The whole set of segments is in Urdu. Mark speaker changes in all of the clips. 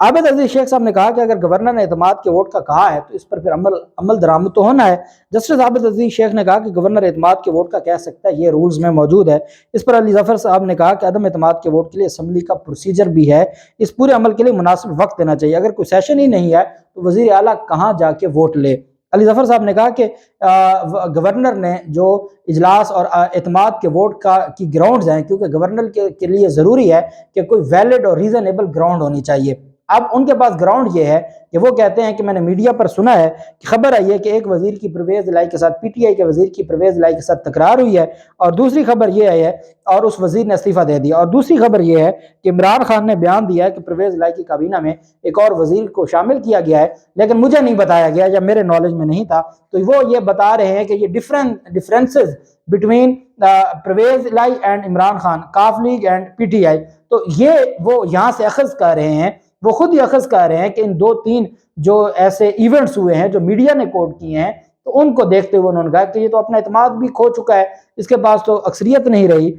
Speaker 1: عابد عزیز شیخ صاحب نے کہا کہ اگر گورنر نے اعتماد کے ووٹ کا کہا ہے تو اس پر پھر عمل درآمد تو ہونا ہے۔ جسٹس عابد عزیز شیخ نے کہا کہ گورنر اعتماد کے ووٹ کا کہہ سکتا ہے، یہ رولز میں موجود ہے۔ اس پر علی ظفر صاحب نے کہا کہ عدم اعتماد کے ووٹ کے لیے اسمبلی کا پروسیجر بھی ہے، اس پورے عمل کے لیے مناسب وقت دینا چاہیے، اگر کوئی سیشن ہی نہیں ہے تو وزیر اعلیٰ کہاں جا کے ووٹ لے۔ علی ظفر صاحب نے کہا کہ گورنر نے جو اجلاس اور اعتماد کے ووٹ کی گراؤنڈز ہیں، کیونکہ گورنر کے لیے ضروری ہے کہ کوئی ویلڈ اور ریزنیبل گراؤنڈ ہونی چاہیے۔ اب ان کے پاس گراؤنڈ یہ ہے کہ وہ کہتے ہیں کہ میں نے میڈیا پر سنا ہے کہ خبر آئی ہے کہ ایک وزیر کی پرویز الہی کے ساتھ، پی ٹی آئی کے وزیر کی پرویز الہی کے ساتھ تکرار ہوئی ہے، اور دوسری خبر یہ ہے اور اس وزیر نے استعفیٰ دے دیا، اور دوسری خبر یہ ہے کہ عمران خان نے بیان دیا ہے کہ پرویز الہی کی کابینہ میں ایک اور وزیر کو شامل کیا گیا ہے، لیکن مجھے نہیں بتایا گیا یا میرے نالج میں نہیں تھا۔ تو وہ یہ بتا رہے ہیں کہ یہ ڈفرینسز بٹوین پرویز الہی اینڈ عمران خان، کاف league and P T I, تو یہ وہ یہاں سے اخذ کر رہے ہیں، وہ خود ہی اخذ کر رہے ہیں کہ ان 2-3 جو ایسے ایونٹس ہوئے ہیں جو میڈیا نے کوٹ کیے ہیں، تو ان کو دیکھتے ہوئے انہوں نے کہا کہ یہ تو اپنا اعتماد بھی کھو چکا ہے، اس کے پاس تو اکثریت نہیں رہی،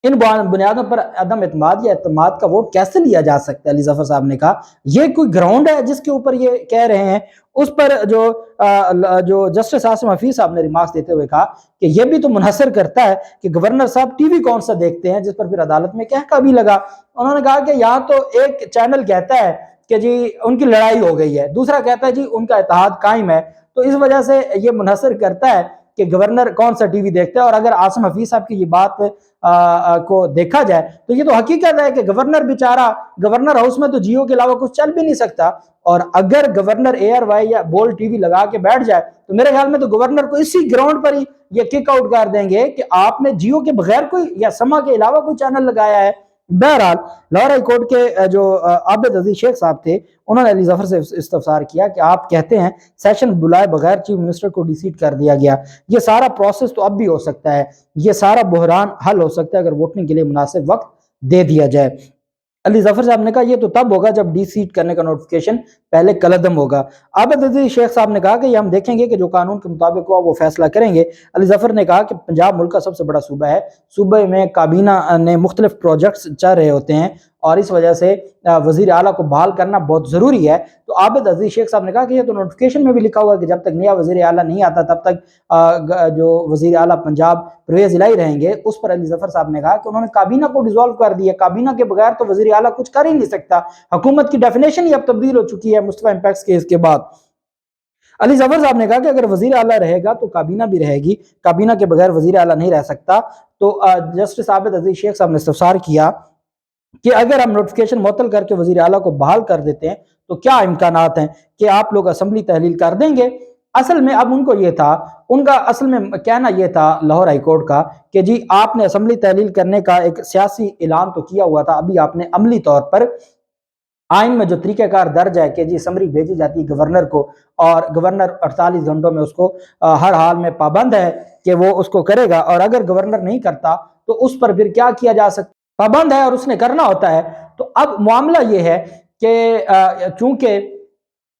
Speaker 1: ان بنیادوں پر عدم اعتماد یا اعتماد کا ووٹ کیسے لیا جا سکتا ہے۔ علی ظفر صاحب نے کہا یہ کوئی گراؤنڈ ہے جس کے اوپر یہ کہہ رہے ہیں۔ اس پر جو جسٹس عاصم حفیظ صاحب نے ریمارکس دیتے ہوئے کہا کہ یہ بھی تو منحصر کرتا ہے کہ گورنر صاحب ٹی وی کون سا دیکھتے ہیں، جس پر پھر عدالت میں کہہ کا بھی لگا۔ انہوں نے کہا کہ یہاں تو ایک چینل کہتا ہے کہ جی ان کی لڑائی ہو گئی ہے، دوسرا کہتا ہے جی ان کا اتحاد قائم ہے، تو اس وجہ سے یہ منحصر کرتا ہے کہ گورنر کون سا ٹی وی دیکھتا ہے۔ اور اگر عاصم حفیظ صاحب کی یہ بات کو دیکھا جائے تو یہ تو حقیقت ہے کہ گورنر بیچارہ، گورنر ہاؤس میں تو جیو کے علاوہ کچھ چل بھی نہیں سکتا، اور اگر گورنر اے آر وائی یا بول ٹی وی لگا کے بیٹھ جائے تو میرے خیال میں تو گورنر کو اسی گراؤنڈ پر ہی یہ کک آؤٹ کر دیں گے کہ آپ نے جیو کے بغیر کوئی یا سما کے علاوہ کوئی چینل لگایا ہے۔ بہرحال لاہور ہائی کورٹ کے جو عابد عزیز شیخ صاحب تھے، انہوں نے علی ظفر سے استفسار کیا کہ آپ کہتے ہیں سیشن بلائے بغیر چیف منسٹر کو ڈی سیٹ کر دیا گیا، یہ سارا پروسیس تو اب بھی ہو سکتا ہے، یہ سارا بحران حل ہو سکتا ہے اگر ووٹنگ کے لیے مناسب وقت دے دیا جائے۔ علی ظفر صاحب نے کہا یہ تو تب ہوگا جب ڈی سیٹ کرنے کا نوٹیفیکیشن پہلے کالعدم ہوگا۔ عابد عزیز شیخ صاحب نے کہا کہ یہ ہم دیکھیں گے کہ جو قانون کے مطابق ہوا وہ فیصلہ کریں گے۔ علی ظفر نے کہا کہ پنجاب ملک کا سب سے بڑا صوبہ ہے، صوبے میں کابینہ نے مختلف پروجیکٹس چل رہے ہوتے ہیں، اور اس وجہ سے وزیر اعلیٰ کو بحال کرنا بہت ضروری ہے۔ تو عابد عزیز شیخ صاحب نے کہا کہ یہ تو نوٹیفیکیشن میں بھی لکھا ہوا ہے کہ جب تک نیا وزیر اعلیٰ نہیں آتا تب تک جو وزیر اعلیٰ پنجاب پرویز الہی رہیں گے۔ اس پر علی ظفر صاحب نے کہا کہ انہوں نے کابینہ کو ڈیزالو کر دیا، کابینہ کے بغیر تو وزیر اعلیٰ کچھ کر ہی نہیں سکتا، حکومت کی ڈیفینیشن ہی اب تبدیل ہو چکی ہے مصطفیٰ امپیکس کیس کے بعد۔ علی ظفر صاحب نے کہا کہ اگر وزیر اعلیٰ رہے گا تو کابینہ بھی رہے گی، کابینہ کے بغیر وزیر اعلیٰ نہیں رہ سکتا۔ تو جسٹس عابد عزیز شیخ صاحب نے استفسار کیا کہ اگر ہم نوٹیفیکیشن معطل کر کے وزیر اعلیٰ کو بحال کر دیتے ہیں تو کیا امکانات ہیں کہ آپ لوگ اسمبلی تحلیل کر دیں گے؟ اصل میں اب ان کو یہ تھا، ان کا اصل میں کہنا یہ تھا لاہور ہائی کورٹ کا کہ جی آپ نے اسمبلی تحلیل کرنے کا ایک سیاسی اعلان تو کیا ہوا تھا، ابھی آپ نے عملی طور پر آئین میں جو طریقہ کار درج ہے کہ جی سمری بھیجی جاتی ہے گورنر کو، اور گورنر 48 گھنٹوں میں اس کو ہر حال میں پابند ہے کہ وہ اس کو کرے گا، اور اگر گورنر نہیں کرتا تو اس پر پھر کیا کیا جا سکتا، پابند ہے اور اس نے کرنا ہوتا ہے۔ تو اب معاملہ یہ ہے کہ چونکہ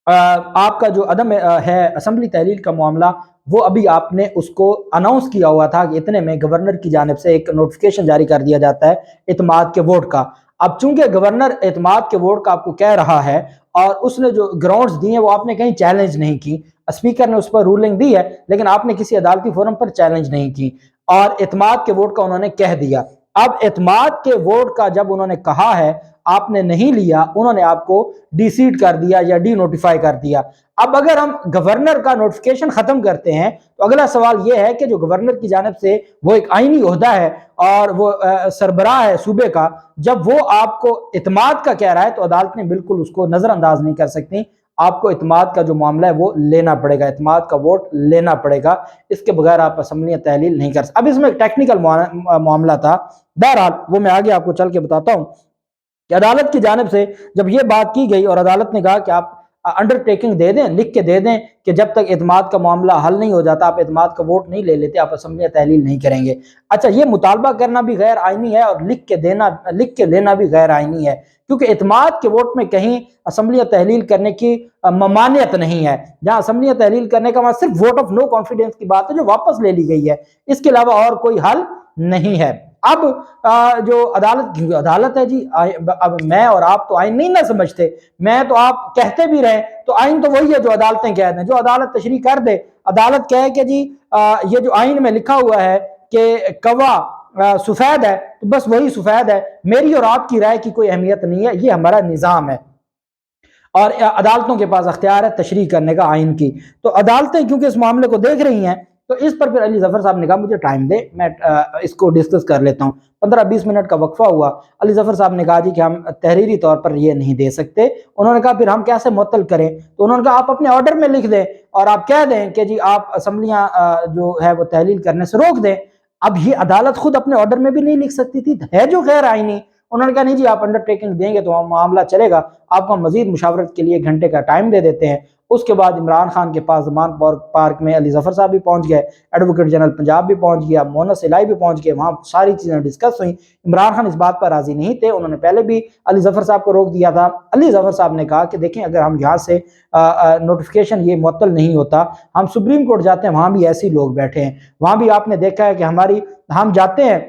Speaker 1: آپ کا جو عدم ہے اسمبلی تحلیل کا معاملہ، وہ ابھی آپ نے اس کو اناؤنس کیا ہوا تھا کہ اتنے میں گورنر کی جانب سے ایک نوٹیفیکیشن جاری کر دیا جاتا ہے اعتماد کے ووٹ کا۔ اب چونکہ گورنر اعتماد کے ووٹ کا آپ کو کہہ رہا ہے اور اس نے جو گراؤنڈز دی ہیں وہ آپ نے کہیں چیلنج نہیں کی، اسپیکر نے اس پر رولنگ دی ہے لیکن آپ نے کسی عدالتی فورم پر چیلنج نہیں کی، اور اعتماد کے ووٹ کا انہوں نے کہہ دیا۔ اب اعتماد کے ووٹ کا جب انہوں نے کہا ہے آپ نے نہیں لیا، انہوں نے آپ کو ڈی سیٹ کر دیا یا ڈی نوٹیفائی کر دیا۔ اب اگر ہم گورنر کا نوٹیفیکیشن ختم کرتے ہیں تو اگلا سوال یہ ہے کہ جو گورنر کی جانب سے وہ ایک آئینی عہدہ ہے اور وہ سربراہ ہے صوبے کا، جب وہ آپ کو اعتماد کا کہہ رہا ہے تو عدالت نے بالکل اس کو نظر انداز نہیں کر سکتی، آپ کو اعتماد کا جو معاملہ ہے وہ لینا پڑے گا، اعتماد کا ووٹ لینا پڑے گا، اس کے بغیر آپ اسمبلی تحلیل نہیں کر سکتے۔ اب اس میں ایک ٹیکنیکل معاملہ تھا، بہرحال وہ میں آگے آپ کو چل کے بتاتا ہوں کہ عدالت کی جانب سے جب یہ بات کی گئی اور عدالت نے کہا کہ آپ انڈر ٹیکنگ دے دیں، لکھ کے دے دیں کہ جب تک اعتماد کا معاملہ حل نہیں ہو جاتا آپ اعتماد کا ووٹ نہیں لے لیتے، آپ اسمبلی تحلیل نہیں کریں گے۔ اچھا، یہ مطالبہ کرنا بھی غیر آئینی ہے اور لکھ کے لینا بھی غیر آئینی ہے، کیونکہ اعتماد کے ووٹ میں کہیں اسمبلی تحلیل کرنے کی ممانعت نہیں ہے، جہاں اسمبلی تحلیل کرنے کا صرف ووٹ آف نو کانفیڈنس کی بات ہے جو واپس لے لی گئی ہے، اس کے علاوہ اور کوئی حل نہیں ہے۔ اب جو عدالت، کیونکہ عدالت ہے جی، اب میں اور آپ تو آئین نہیں نہ سمجھتے، میں تو آپ کہتے بھی رہے تو آئین تو وہی ہے جو عدالتیں کہہ دیں، جو عدالت تشریح کر دے، عدالت کہے کہ جی یہ جو آئین میں لکھا ہوا ہے کہ کوا سفید ہے تو بس وہی سفید ہے، میری اور آپ کی رائے کی کوئی اہمیت نہیں ہے، یہ ہمارا نظام ہے اور عدالتوں کے پاس اختیار ہے تشریح کرنے کا آئین کی۔ تو عدالتیں کیونکہ اس معاملے کو دیکھ رہی ہیں تو اس پر پھر علی ظفر صاحب نے کہا مجھے ٹائم دے، میں اس کو ڈسکس کر لیتا ہوں۔ 15-20 منٹ کا وقفہ ہوا، علی ظفر صاحب نے کہا جی کہ ہم تحریری طور پر یہ نہیں دے سکتے۔ انہوں نے کہا پھر ہم کیسے معطل کریں؟ تو انہوں نے کہا آپ اپنے آرڈر میں لکھ دیں اور آپ کہہ دیں کہ جی آپ اسمبلیاں جو ہے وہ تحلیل کرنے سے روک دیں۔ اب یہ عدالت خود اپنے آرڈر میں بھی نہیں لکھ سکتی تھی، ہے جو غیر آئینی۔ انہوں نے کہا نہیں جی آپ انڈر ٹیکنگ دیں گے تو معاملہ چلے گا، آپ کو مزید مشاورت کے لیے 1 گھنٹے کا ٹائم دے دیتے ہیں۔ اس کے بعد عمران خان کے پاس زمان پارک میں علی ظفر صاحب بھی پہنچ گئے، ایڈوکیٹ جنرل پنجاب بھی پہنچ گیا، مونس الہی بھی پہنچ گئے، وہاں ساری چیزیں ڈسکس ہوئیں۔ عمران خان اس بات پر راضی نہیں تھے، انہوں نے پہلے بھی علی ظفر صاحب کو روک دیا تھا۔ علی ظفر صاحب نے کہا کہ دیکھیں اگر ہم یہاں سے نوٹیفیکیشن یہ معطل نہیں ہوتا، ہم سپریم کورٹ جاتے ہیں وہاں بھی ایسے لوگ بیٹھے ہیں، وہاں بھی آپ نے دیکھا ہے کہ ہم جاتے ہیں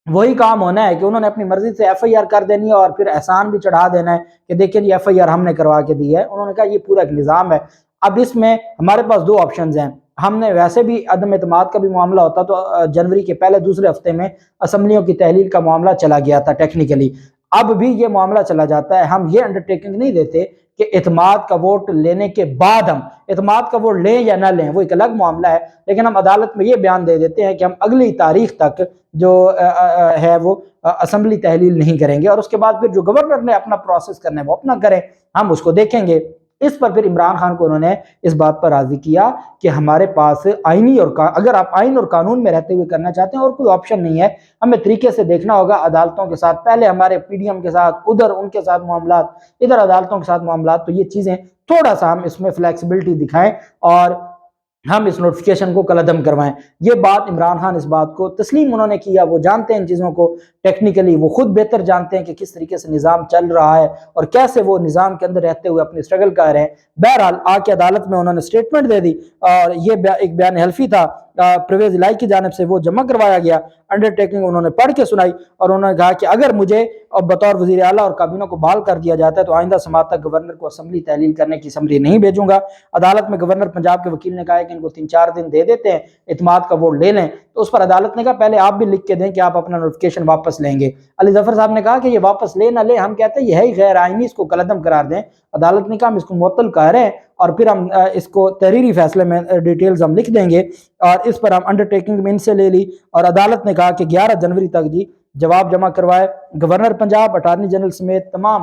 Speaker 1: وہی کام ہونا ہے کہ انہوں نے اپنی مرضی سے ایف آئی آر کر دینی ہے اور پھر احسان بھی چڑھا دینا ہے کہ دیکھیں جی ایف آئی آر ہم نے کروا کے دی ہے۔ انہوں نے کہا یہ پورا ایک نظام ہے۔ اب اس میں ہمارے پاس 2 آپشنز ہیں، ہم نے ویسے بھی عدم اعتماد کا بھی معاملہ ہوتا تو جنوری کے پہلے دوسرے ہفتے میں اسمبلیوں کی تحلیل کا معاملہ چلا گیا تھا ٹیکنیکلی، اب بھی یہ معاملہ چلا جاتا ہے۔ ہم یہ انڈرٹیکنگ نہیں دیتے کہ اعتماد کا ووٹ لینے کے بعد ہم اعتماد کا ووٹ لیں یا نہ لیں وہ ایک الگ معاملہ ہے، لیکن ہم عدالت میں یہ بیان دے دیتے ہیں کہ ہم اگلی تاریخ تک جو ہے وہ اسمبلی تحلیل نہیں کریں گے اور اس کے بعد پھر جو گورنر نے اپنا پروسیس کرنا ہے وہ اپنا کریں، ہم اس کو دیکھیں گے۔ اس پر پھر عمران خان کو انہوں نے اس بات پر راضی کیا کہ ہمارے پاس آئینی اور اگر آپ آئین اور قانون میں رہتے ہوئے کرنا چاہتے ہیں اور کوئی آپشن نہیں ہے، ہمیں طریقے سے دیکھنا ہوگا عدالتوں کے ساتھ، پہلے ہمارے پی ڈی ایم کے ساتھ، ادھر ان کے ساتھ معاملات، ادھر عدالتوں کے ساتھ معاملات، تو یہ چیزیں تھوڑا سا ہم اس میں فلیکسیبلٹی دکھائیں اور ہم اس نوٹیفیکیشن کو کالعدم کروائیں۔ یہ بات عمران خان اس بات کو تسلیم انہوں نے کیا، وہ جانتے ہیں ان چیزوں کو ٹیکنیکلی، وہ خود بہتر جانتے ہیں کہ کس طریقے سے نظام چل رہا ہے اور کیسے وہ نظام کے اندر رہتے ہوئے اپنی سٹرگل کر رہے ہیں۔ بہرحال آ کے عدالت میں انہوں نے سٹیٹمنٹ دے دی اور یہ ایک بیان حلفی تھا پرویز الہی کی جانب سے، وہ جمع کروایا گیا، انڈرٹیکنگ انہوں نے پڑھ کے سنائی اور انہوں نے کہا کہ اگر مجھے بطور وزیر اعلیٰ اور کابینہ کو بحال کر دیا جاتا ہے تو آئندہ سماعت تک گورنر کو اسمبلی تحلیل کرنے کی سمری نہیں بھیجوں گا۔ عدالت میں گورنر پنجاب کے وکیل نے کہا کہ ان کو 3-4 دن دے دیتے ہیں، اعتماد کا ووٹ لے لیں، تو اس پر عدالت نے کہا پہلے آپ بھی لکھ کے دیں کہ آپ اپنا نوٹیفیکیشن واپس لیں گے۔ علی ظفر صاحب نے کہا کہ یہ واپس لے نہ لے، ہم کہتے ہیں یہ ہے ہی غیر آئینی، اس کو کالعدم قرار دیں۔ عدالت نے کہا ہم اس کو معطل کر رہے ہیں اور پھر ہم اس کو تحریری فیصلے میں ڈیٹیلز ہم لکھ دیں گے، اور اس پر ہم انڈرٹیکنگ میں ان سے لے لی اور عدالت نے کہا کہ 11 جنوری تک جی جواب جمع کروائے۔ گورنر پنجاب، اٹارنی جنرل سمیت تمام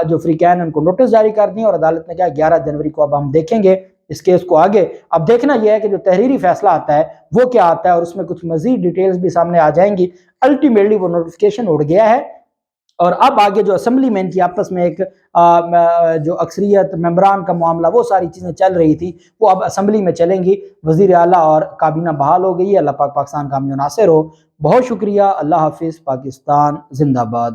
Speaker 1: جو فریقین ہیں ان کو نوٹس جاری کر دیں اور عدالت نے کہا 11 جنوری کو اب ہم دیکھیں گے اس کیس کو آگے۔ اب دیکھنا یہ ہے کہ جو تحریری فیصلہ آتا ہے وہ کیا آتا ہے اور اس میں کچھ مزید ڈیٹیلز بھی سامنے آ جائیں گی۔ الٹیمیٹلی وہ نوٹیفیکیشن اڑ گیا ہے اور اب آگے جو اسمبلی میں ان کی آپس میں ایک جو اکثریت ممبران کا معاملہ، وہ ساری چیزیں چل رہی تھی، وہ اب اسمبلی میں چلیں گی۔ وزیر اعلیٰ اور کابینہ بحال ہو گئی ہے۔ اللہ پاک پاکستان کا حامی و ناصر ہو۔ بہت شکریہ۔ اللہ حافظ۔ پاکستان زندہ باد۔